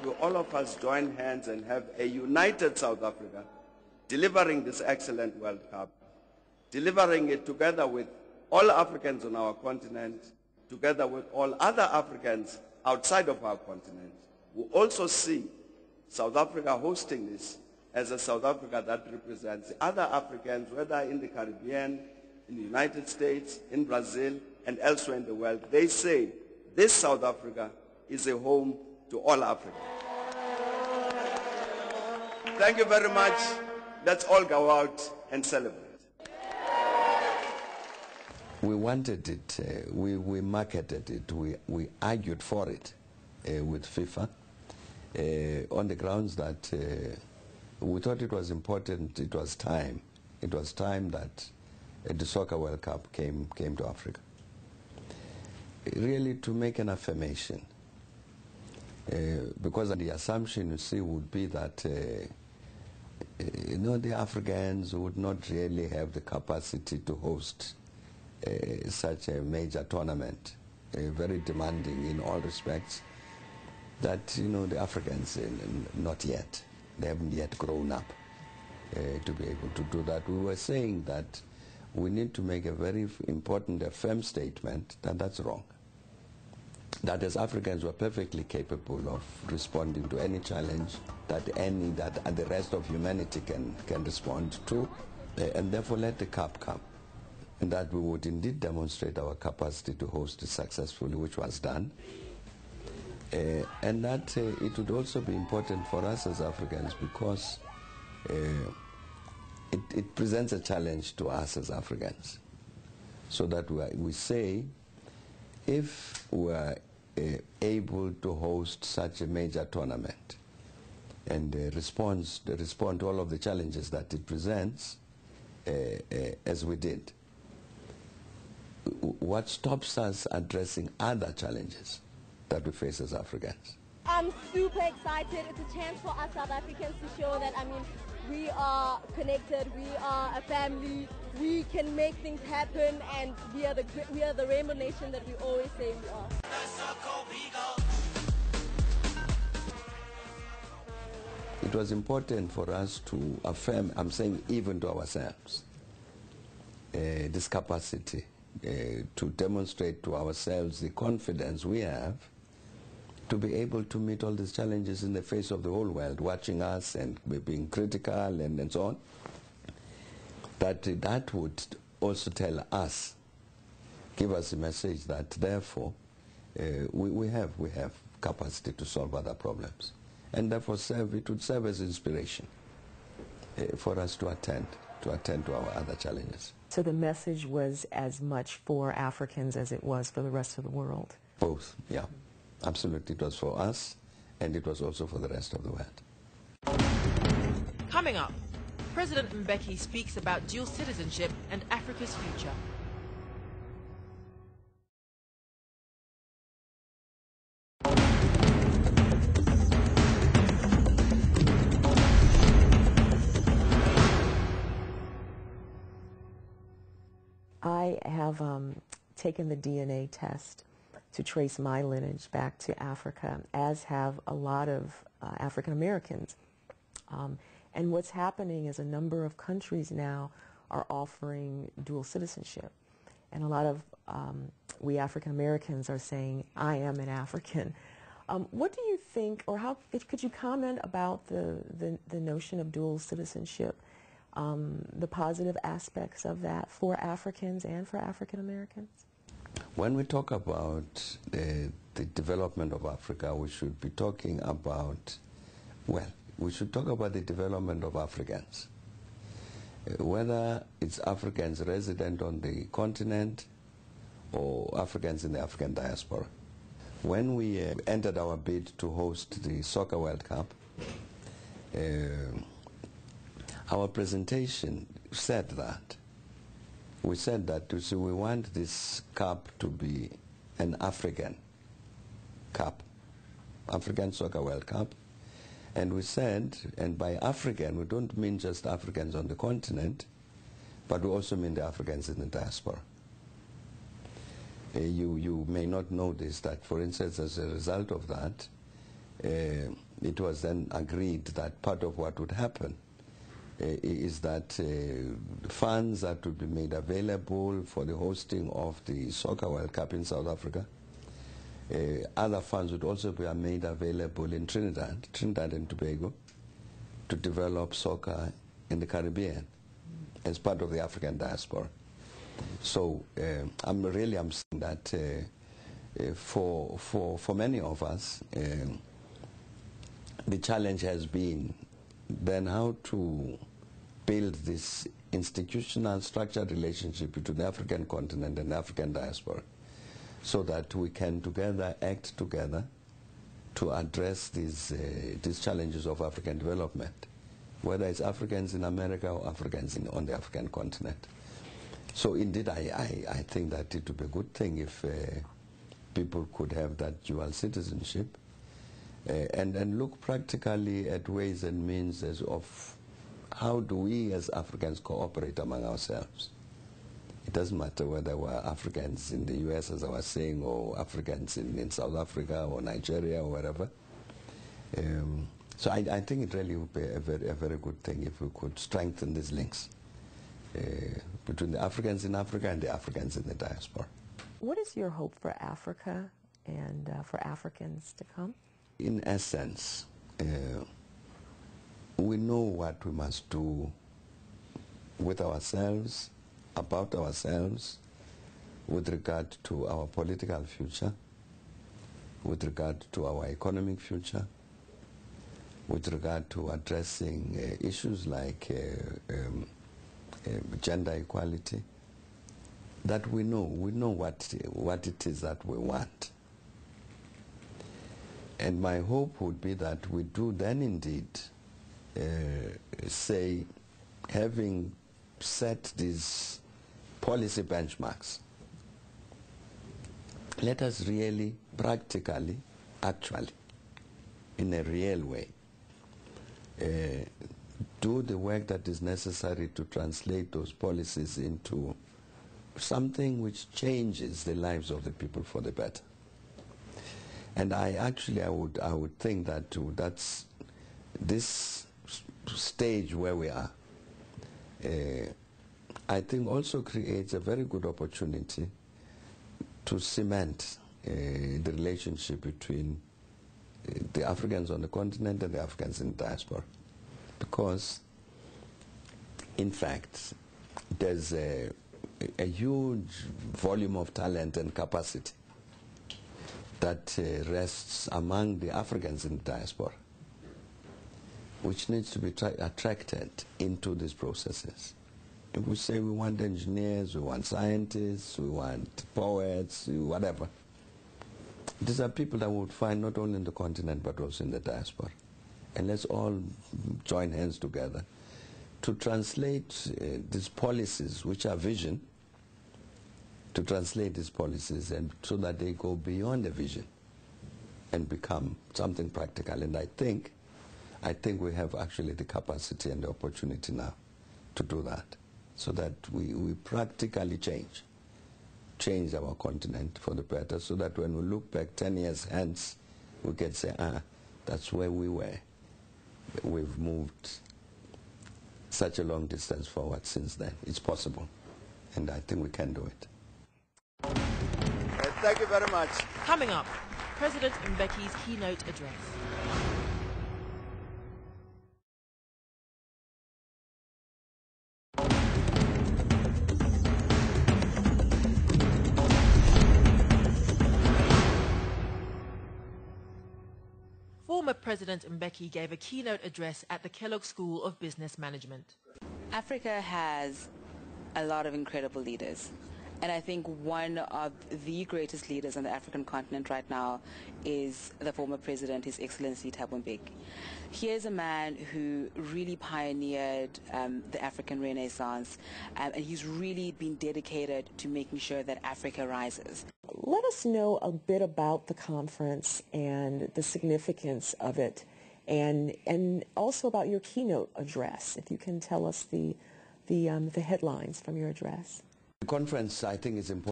we all of us join hands and have a united South Africa, delivering this excellent World Cup, delivering it together with all Africans on our continent, together with all other Africans outside of our continent, who also see South Africa hosting this as a South Africa that represents the other Africans, whether in the Caribbean, in the United States, in Brazil, and elsewhere in the world. They say this South Africa is a home to all Africa. Thank you very much. Let's all go out and celebrate. We wanted it, we marketed it, we argued for it with FIFA on the grounds that we thought it was important, it was time that the Soccer World Cup came to Africa. Really to make an affirmation, because the assumption, you see, would be that the Africans would not really have the capacity to host such a major tournament, very demanding in all respects, that the Africans not yet, they haven't yet grown up to be able to do that. We were saying that we need to make a very important, a firm statement that that's wrong. That as Africans were perfectly capable of responding to any challenge that the rest of humanity can respond to, and therefore let the cup come. And that we would indeed demonstrate our capacity to host it successfully, which was done. And that it would also be important for us as Africans because it presents a challenge to us as Africans. So that we say, if we're able to host such a major tournament and respond to all of the challenges that it presents, as we did, what stops us addressing other challenges that we face as Africans? I'm super excited. It's a chance for us South Africans to show that, we are connected, we are a family, we can make things happen, and we are the rainbow nation that we always say we are. It was important for us to affirm, I'm saying even to ourselves, this capacity to demonstrate to ourselves the confidence we have to be able to meet all these challenges in the face of the whole world, watching us and being critical and so on. That would also tell us, give us a message that therefore we have capacity to solve other problems. And therefore it would serve as inspiration for us to attend to our other challenges. So the message was as much for Africans as it was for the rest of the world? Both, yeah. Absolutely. It was for us, and it was also for the rest of the world. Coming up, President Mbeki speaks about dual citizenship and Africa's future. I have taken the DNA test to trace my lineage back to Africa, as have a lot of African Americans. And what's happening is a number of countries now are offering dual citizenship. And a lot of we African Americans are saying, I am an African. What do you think, or how could you comment about the notion of dual citizenship, the positive aspects of that for Africans and for African Americans? When we talk about the development of Africa, we should be talking about, we should talk about the development of Africans. Whether it's Africans resident on the continent or Africans in the African diaspora. When we entered our bid to host the Soccer World Cup, our presentation said that. We said that we want this cup to be an African cup, African Soccer World Cup. And we said, and by African, we don't mean just Africans on the continent, but we also mean the Africans in the diaspora. You may not know this, that for instance, as a result of that, it was then agreed that part of what would happen is that funds that would be made available for the hosting of the Soccer World Cup in South Africa. Other funds would also be made available in Trinidad and Tobago, to develop soccer in the Caribbean as part of the African diaspora. So I'm saying that for many of us, the challenge has been then how to build this institutional structured relationship between the African continent and the African diaspora, so that we can together act together to address these challenges of African development, whether it's Africans in America or Africans on the African continent. So indeed, I think that it would be a good thing if people could have that dual citizenship and look practically at ways and means of how do we as Africans cooperate among ourselves. It doesn't matter whether we're Africans in the US, as I was saying, or Africans in South Africa or Nigeria or wherever. So I think it really would be a very good thing if we could strengthen these links between the Africans in Africa and the Africans in the diaspora. What is your hope for Africa and for Africans to come? In essence, we know what we must do with ourselves, about ourselves, with regard to our political future, with regard to our economic future, with regard to addressing issues like gender equality, that we know what it is that we want. And my hope would be that we do then indeed say, having set these policy benchmarks, let us really, practically, actually, in a real way, do the work that is necessary to translate those policies into something which changes the lives of the people for the better. And I would think that that's this stage where we are, I think also creates a very good opportunity to cement the relationship between the Africans on the continent and the Africans in the diaspora. Because, in fact, there's a huge volume of talent and capacity that rests among the Africans in the diaspora, which needs to be attracted into these processes. If we say we want engineers, we want scientists, we want poets, whatever, these are people that we would find not only in the continent but also in the diaspora. And let's all join hands together to translate these policies, which are vision, to translate these policies and so that they go beyond the vision and become something practical. And I think we have actually the capacity and the opportunity now to do that, so that we practically change our continent for the better, so that when we look back 10 years hence, we can say, that's where we were. We've moved such a long distance forward since then. It's possible, and I think we can do it. Thank you very much. Coming up, President Mbeki's keynote address. Former President Mbeki gave a keynote address at the Kellogg School of Business Management. Africa has a lot of incredible leaders. And I think one of the greatest leaders on the African continent right now is the former president, His Excellency Thabo Mbeki. He is a man who really pioneered the African Renaissance, and he's really been dedicated to making sure that Africa rises. Let us know a bit about the conference and the significance of it, and also about your keynote address, if you can tell us the headlines from your address. The conference, I think, is important.